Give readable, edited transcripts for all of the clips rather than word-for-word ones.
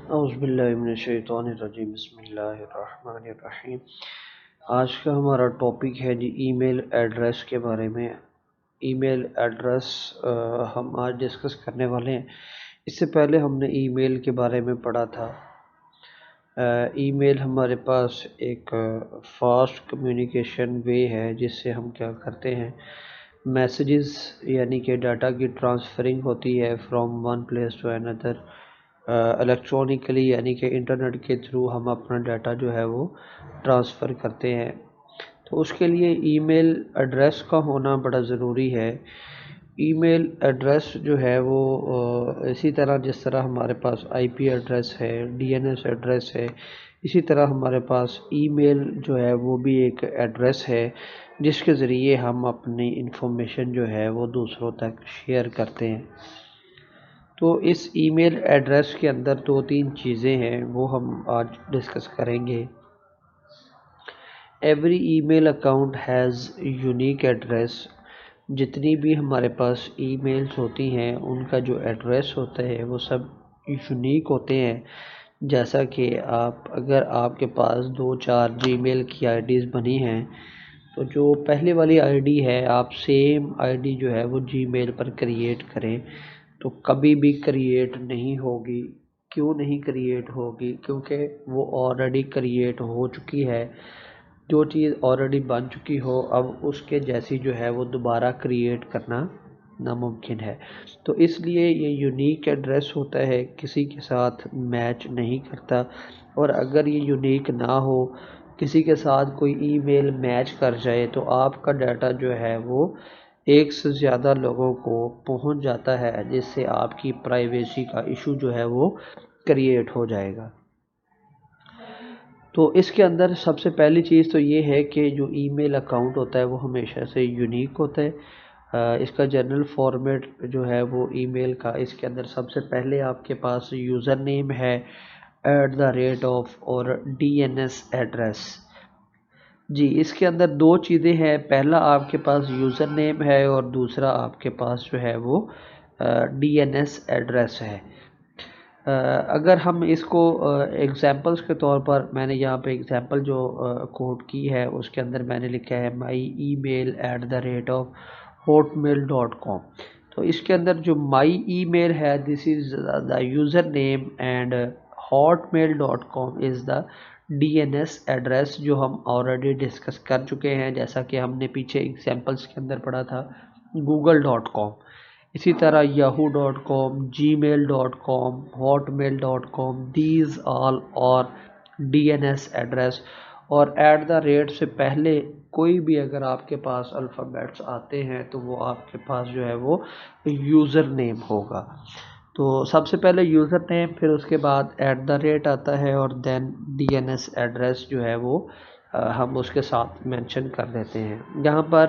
اعوذ باللہ من الشیطان الرجیم بسم اللہ الرحمن الرحیم۔ آج کا ہمارا ٹاپک ہے ای میل ایڈریس کے بارے میں۔ ای میل ایڈریس ہم آج ڈسکس کرنے والے ہیں۔ اس سے پہلے ہم نے ای میل کے بارے میں پڑھا تھا۔ ای میل ہمارے پاس ایک فاسٹ کمیونیکیشن وے ہے جس سے ہم کیا کرتے ہیں، میسیجز یعنی کہ ڈاٹا کی ٹرانسفرنگ ہوتی ہے from one place to another electronically, یعنی کہ انٹرنیٹ کے تھرو ہم اپنا ڈاٹا جو ہے وہ ٹرانسفر کرتے ہیں۔ تو اس کے لیے ای میل ایڈریس کا ہونا بڑا ضروری ہے۔ ای میل ایڈریس جو ہے وہ اسی طرح جس طرح ہمارے پاس آئی پی ایڈریس ہے، ڈی این ایس ایڈریس ہے، اسی طرح ہمارے پاس ای میل جو ہے وہ بھی ایک ایڈریس ہے جس کے ذریعے ہم اپنی انفارمیشن جو ہے وہ دوسروں تک شیئر کرتے ہیں۔ تو اس ای میل ایڈریس کے اندر دو تین چیزیں ہیں وہ ہم آج ڈسکس کریں گے۔ Every email account has unique address. جتنی بھی ہمارے پاس ای میلز ہوتی ہیں ان کا جو ایڈریس ہوتا ہے وہ سب یونیک ہوتے ہیں۔ جیسا کہ اگر آپ کے پاس 2-4 جی میل کی آئی ڈیز بنی ہیں تو جو پہلے والی آئی ڈی ہے آپ سیم آئی ڈی جو ہے وہ جی میل پر کریٹ کریں تو کبھی بھی کریٹ نہیں ہوگی۔ کیوں نہیں کریٹ ہوگی؟ کیونکہ وہ آلریڈی کریٹ ہو چکی ہے۔ جو چیز آلریڈی بن چکی ہو اب اس کے جیسی جو ہے وہ دوبارہ کریٹ کرنا ناممکن ہے۔ تو اس لیے یہ یونیک ایڈریس ہوتا ہے، کسی کے ساتھ میچ نہیں کرتا، اور اگر یہ یونیک نہ ہو، کسی کے ساتھ کوئی ای میل میچ کر جائے تو آپ کا ڈاٹا جو ہے وہ ایک سے زیادہ لوگوں کو پہنچ جاتا ہے، جس سے آپ کی پرائیویسی کا ایشو جو ہے وہ کریٹ ہو جائے گا۔ تو اس کے اندر سب سے پہلی چیز تو یہ ہے کہ جو ای میل اکاؤنٹ ہوتا ہے وہ ہمیشہ سے یونیک ہوتا ہے۔ اس کا جنرل فارمیٹ جو ہے وہ ای میل کا، اس کے اندر سب سے پہلے آپ کے پاس یوزر نیم ہے @ اور ڈی این ایس ایڈریس۔ جی، اس کے اندر دو چیزیں ہیں، پہلا آپ کے پاس یوزر نیم ہے اور دوسرا آپ کے پاس جو ہے وہ ڈی این ایس ایڈریس ہے۔ اگر ہم اس کو ایگزامپلس کے طور پر، میں نے یہاں پہ ایگزامپل جو کوٹ کی ہے اس کے اندر میں نے لکھا ہے my email @hotmail.com۔ تو اس کے اندر جو my email ہے this is the user name and hotmail.com is the DNS address جو ہم آلریڈی ڈسکس کر چکے ہیں، جیسا کہ ہم نے پیچھے ایگزامپلس کے اندر پڑھا تھا google.com۔ اسی طرح yahoo.com، gmail.com، hotmail.com، these all اور DNS ایڈریس، اور @ سے پہلے کوئی بھی اگر آپ کے پاس الفابیٹس آتے ہیں تو وہ آپ کے پاس جو ہے وہ یوزر نیم ہوگا۔ تو سب سے پہلے یوزر نیم، پھر اس کے بعد @ آتا ہے اور دین DNS ایڈریس جو ہے وہ ہم اس کے ساتھ مینشن کر دیتے ہیں۔ یہاں پر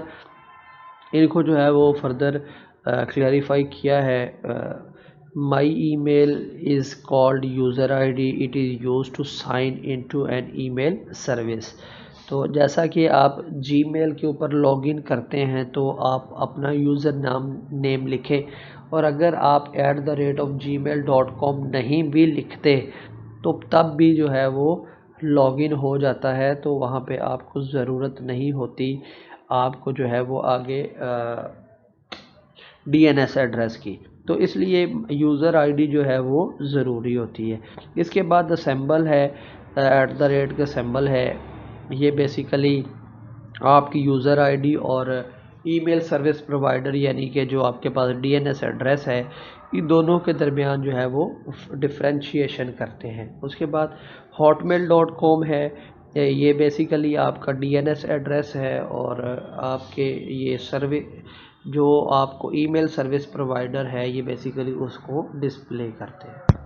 ان کو جو ہے وہ فردر کلیریفائی کیا ہے۔ my email is called user ID, it is used to sign into an email service۔ تو جیسا کہ آپ جی میل کے اوپر لاگ ان کرتے ہیں تو آپ اپنا یوزر نیم لکھیں، اور اگر آپ @gmail.com نہیں بھی لکھتے تو تب بھی جو ہے وہ لاگ ان ہو جاتا ہے، تو وہاں پہ آپ کو ضرورت نہیں ہوتی آپ کو جو ہے وہ آگے ڈی این ایس ایڈریس کی۔ تو اس لیے یوزر آئی ڈی جو ہے وہ ضروری ہوتی ہے۔ اس کے بعد سمبل ہے، @ کا سمبل ہے، یہ بیسیکلی آپ کی یوزر آئی ڈی اور ای میل سروس پرووائڈر یعنی کہ جو آپ کے پاس ڈی این ایس ایڈریس ہے، ان دونوں کے درمیان جو ہے وہ ڈفرینشیشن کرتے ہیں۔ اس کے بعد hotmail.com ہے، یہ بیسیکلی آپ کا ڈی این ایس ایڈریس ہے اور آپ کے یہ جو آپ کو ای میل سروس پرووائڈر ہے یہ بیسیکلی اس کو ڈسپلے کرتے ہیں۔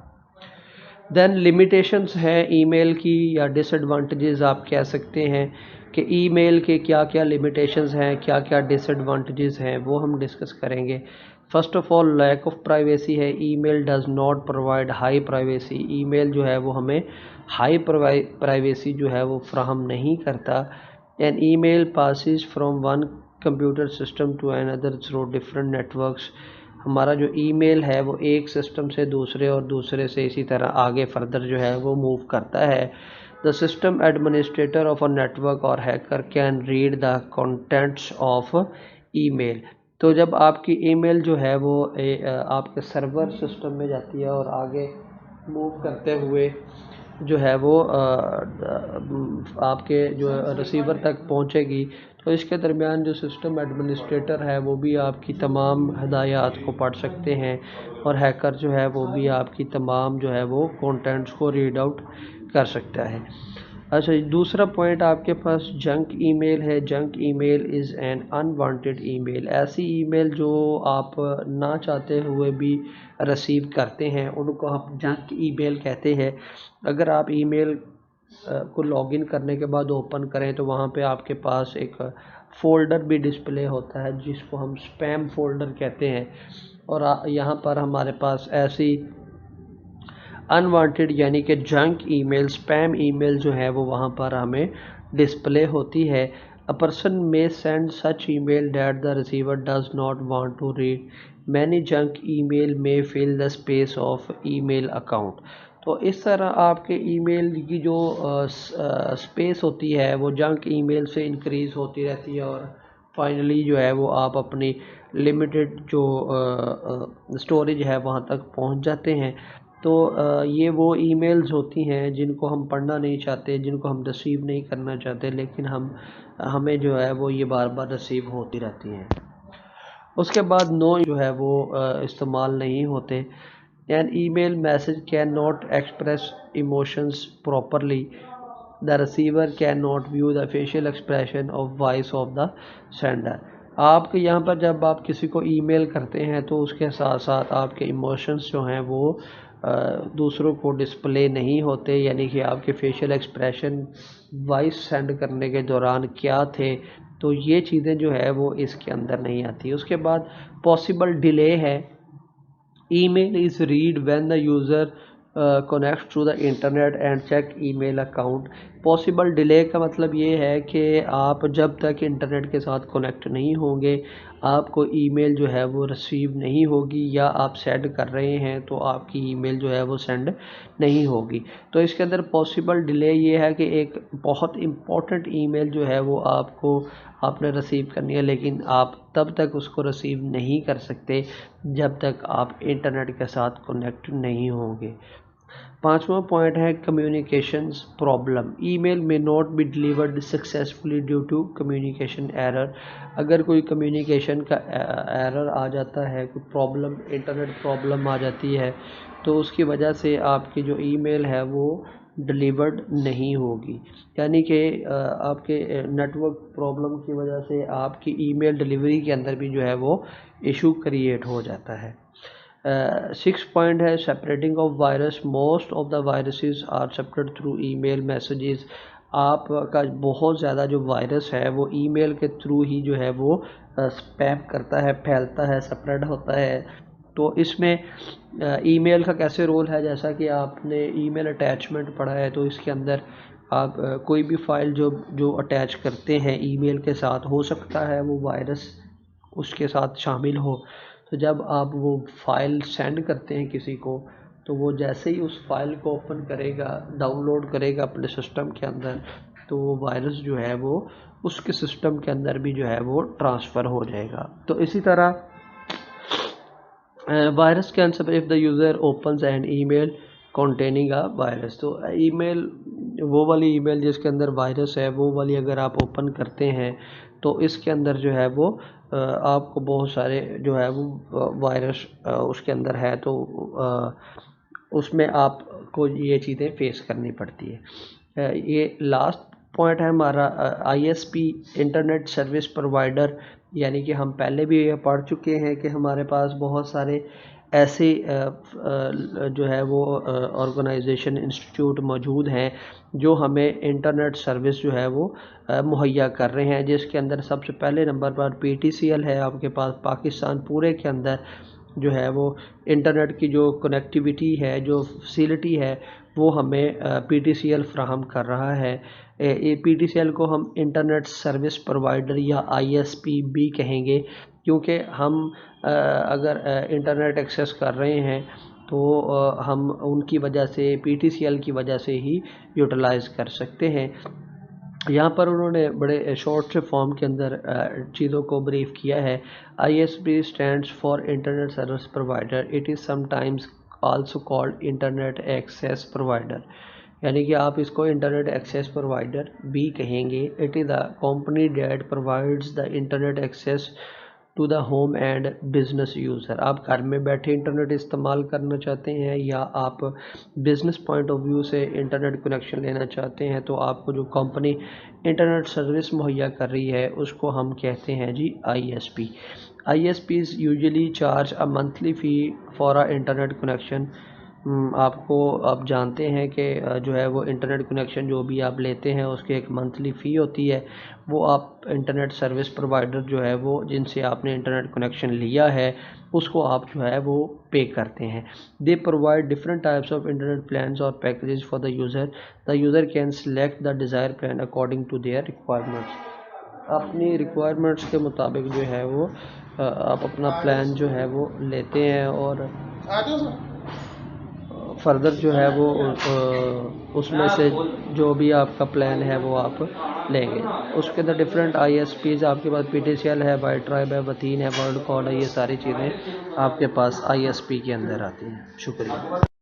دین لمیٹیشنز ہے ای میل کی، یا ڈس ایڈوانٹیجز آپ کہہ سکتے ہیں کہ ای میل کے کیا کیا لمیٹیشنز ہیں، کیا کیا ڈس ایڈوانٹیجز ہیں، وہ ہم ڈسکس کریں گے۔ First of all leak of privacy ہے، email does not provide high privacy. Email جو ہے وہ ہمیں ہائی پرائیویسی جو ہے وہ فراہم نہیں کرتا۔ An email passes from one computer system to another through different networks۔ ہمارا جو ای میل ہے وہ ایک سسٹم سے دوسرے اور دوسرے سے اسی طرح آگے فردر جو ہے وہ موو کرتا ہے. The system administrator of a network or hacker can read the contents of email. تو جب آپ کی ای میل جو ہے وہ آپ کے سرور سسٹم میں جاتی ہے اور آگے موو کرتے ہوئے جو ہے وہ آپ کے جو ریسیور تک پہنچے گی، تو اس کے درمیان جو سسٹم ایڈمنسٹریٹر ہے وہ بھی آپ کی تمام ہدایات کو پڑھ سکتے ہیں، اور ہیکر جو ہے وہ بھی آپ کی تمام جو ہے وہ کانٹینٹس کو ریڈ آؤٹ کر سکتا ہے. اچھا، دوسرا پوائنٹ آپ کے پاس جنک ای میل ہے. Junk email is an unwanted email. ایسی ای میل جو آپ نہ چاہتے ہوئے بھی ریسیو کرتے ہیں ان کو ہم جنک ای میل کہتے ہیں. اگر آپ ای میل کو لاگ ان کرنے کے بعد اوپن کریں تو وہاں پہ آپ کے پاس ایک فولڈر بھی ڈسپلے ہوتا ہے جس کو ہم اسپیم فولڈر کہتے ہیں، اور یہاں پر ہمارے پاس ایسی انوانٹیڈ یعنی کہ جنک ای میل، اسپیم ای میل جو ہے وہ وہاں پر ہمیں ڈسپلے ہوتی ہے. A person may send such email that the receiver does not want to read. Many junk email may fill the space of email account. تو اس طرح آپ کے ای میل کی جو اسپیس ہوتی ہے وہ جنک ای میل سے انکریز ہوتی رہتی ہے، اور فائنلی جو ہے وہ آپ اپنی لمیٹڈ جو اسٹوریج ہے وہاں تک پہنچ جاتے ہیں. تو یہ وہ ای میلز ہوتی ہیں جن کو ہم پڑھنا نہیں چاہتے، جن کو ہم ریسیو نہیں کرنا چاہتے، لیکن ہمیں جو ہے وہ یہ بار بار ریسیو ہوتی رہتی ہیں. اس کے بعد نو جو ہے وہ استعمال نہیں ہوتے. An email message cannot express emotions properly. The receiver cannot view the facial expression of voice of the sender. آپ کے یہاں پر جب آپ کسی کو ای میل کرتے ہیں تو اس کے ساتھ ساتھ آپ کے ایموشنز جو ہیں وہ دوسروں کو ڈسپلے نہیں ہوتے، یعنی کہ آپ کے فیشیل ایکسپریشن وائس سینڈ کرنے کے دوران کیا تھے، تو یہ چیزیں جو ہے وہ اس کے اندر نہیں آتی. اس کے بعد پاسبل ڈیلے ہے. Email is read when the user connect to the internet and check email account. Possible delay کا مطلب یہ ہے کہ آپ جب تک انٹرنیٹ کے ساتھ کنیکٹ نہیں ہوں گے آپ کو ای میل جو ہے وہ ریسیو نہیں ہوگی، یا آپ سینڈ کر رہے ہیں تو آپ کی ای میل جو ہے وہ سینڈ نہیں ہوگی. تو اس کے اندر پاسبل ڈیلے یہ ہے کہ ایک بہت امپورٹنٹ ای میل جو ہے وہ آپ نے ریسیو کرنی ہے، لیکن آپ تب تک اس کو ریسیو نہیں کر سکتے جب تک آپ انٹرنیٹ کے ساتھ کنیکٹ نہیں ہوں گے. پانچواں پوائنٹ ہے کمیونیکیشنز پرابلم. ای میل میں not be delivered successfully due to communication error. اگر کوئی کمیونیکیشن کا ایرر آ جاتا ہے، کوئی پرابلم، انٹرنیٹ پرابلم آ جاتی ہے، تو اس کی وجہ سے آپ کی جو ای میل ہے وہ ڈیلیورڈ نہیں ہوگی. یعنی کہ آپ کے نیٹ ورک پرابلم کی وجہ سے آپ کی ای میل ڈیلیوری کے اندر بھی جو ہے وہ ایشو کریٹ ہو جاتا ہے. 6 پوائنٹ ہے spreading of virus. Most of the viruses are spread through email messages. آپ کا بہت زیادہ جو وائرس ہے وہ ای میل کے تھرو ہی جو ہے وہ اسپیم کرتا ہے، پھیلتا ہے، سپریڈ ہوتا ہے. تو اس میں ای میل کا کیسے رول ہے، جیسا کہ آپ نے ای میل اٹیچمنٹ پڑھا ہے، تو اس کے اندر آپ کوئی بھی فائل جو اٹیچ کرتے ہیں ای میل کے ساتھ، ہو سکتا ہے وہ وائرس اس کے ساتھ شامل ہو. تو جب آپ وہ فائل سینڈ کرتے ہیں کسی کو، تو وہ جیسے ہی اس فائل کو اوپن کرے گا، ڈاؤن لوڈ کرے گا اپنے سسٹم کے اندر، تو وہ وائرس جو ہے وہ اس کے سسٹم کے اندر بھی جو ہے وہ ٹرانسفر ہو جائے گا. تو اسی طرح virus can spread if the user opens an email containing a virus. تو ای میل، وہ والی ای میل جس کے اندر وائرس ہے، وہ والی اگر آپ اوپن کرتے ہیں تو اس کے اندر جو ہے وہ آپ کو بہت سارے جو ہے وہ وائرس اس کے اندر ہے، تو اس میں آپ کو یہ چیزیں فیس کرنی پڑتی ہے. یہ لاسٹ پوائنٹ ہے ہمارا I S P, internet service provider. یعنی کہ ہم پہلے بھی یہ پڑھ چکے ہیں کہ ہمارے پاس بہت سارے ایسے جو ہے وہ آرگنائزیشن، انسٹیٹیوٹ موجود ہیں جو ہمیں انٹرنیٹ سروس جو ہے وہ مہیا کر رہے ہیں، جس کے اندر سب سے پہلے نمبر پر پی ٹی سی ایل ہے. آپ کے پاس پاکستان پورے کے اندر جو ہے وہ انٹرنیٹ کی جو کنیکٹیویٹی ہے، جو فیسیلٹی ہے، وہ ہمیں پی ٹی سی ایل فراہم کر رہا ہے. پی ٹی سی ایل کو ہم انٹرنیٹ سروس پرووائڈر یا آئی ایس پی بھی کہیں گے. کیونکہ ہم اگر انٹرنیٹ ایکسیس کر رہے ہیں تو ہم ان کی وجہ سے PTCL کی وجہ سے ہی یوٹیلائز کر سکتے ہیں۔ یہاں پر انہوں نے بڑے شارٹ سے فارم کے اندر چیزوں کو بریف کیا ہے۔ ISP stands for internet service provider, it is some times also called internet access provider, یعنی کہ آپ اس کو انٹرنیٹ ایکسیس پرووائڈر بھی کہیں گے۔ It is the company that provides the internet access to the home and business user. آپ گھر میں بیٹھے انٹرنیٹ استعمال کرنا چاہتے ہیں یا آپ بزنس پوائنٹ آف ویو سے انٹرنیٹ کنیکشن لینا چاہتے ہیں تو آپ کو جو کمپنی انٹرنیٹ سروس مہیا کر رہی ہے اس کو ہم کہتے ہیں جی ISP۔ ISPs usually charge a monthly fee for a internet connection۔ آپ جانتے ہیں کہ جو ہے وہ انٹرنیٹ کنیکشن جو بھی آپ لیتے ہیں اس کے ایک منتھلی فی ہوتی ہے، وہ آپ انٹرنیٹ سروس پرووائڈر جو ہے وہ جن سے آپ نے انٹرنیٹ کنیکشن لیا ہے اس کو آپ جو ہے وہ پے کرتے ہیں۔ They provide different types of internet plans اور packages for the user. The user can select the desire plan according to their requirements. اپنی ریکوائرمنٹس کے مطابق جو ہے وہ آپ اپنا پلان جو ہے وہ لیتے ہیں اور فردر جو ہے وہ اس میں سے جو بھی آپ کا پلان ہے وہ آپ لیں گے۔ اس کے اندر ڈفرینٹ ISPs آپ کے پاس PTCL ہے، وائٹ ٹرائب ہے، وتین ہے، ورلڈ کال ہے، یہ ساری چیزیں آپ کے پاس ISP کے اندر آتی ہیں۔ شکریہ۔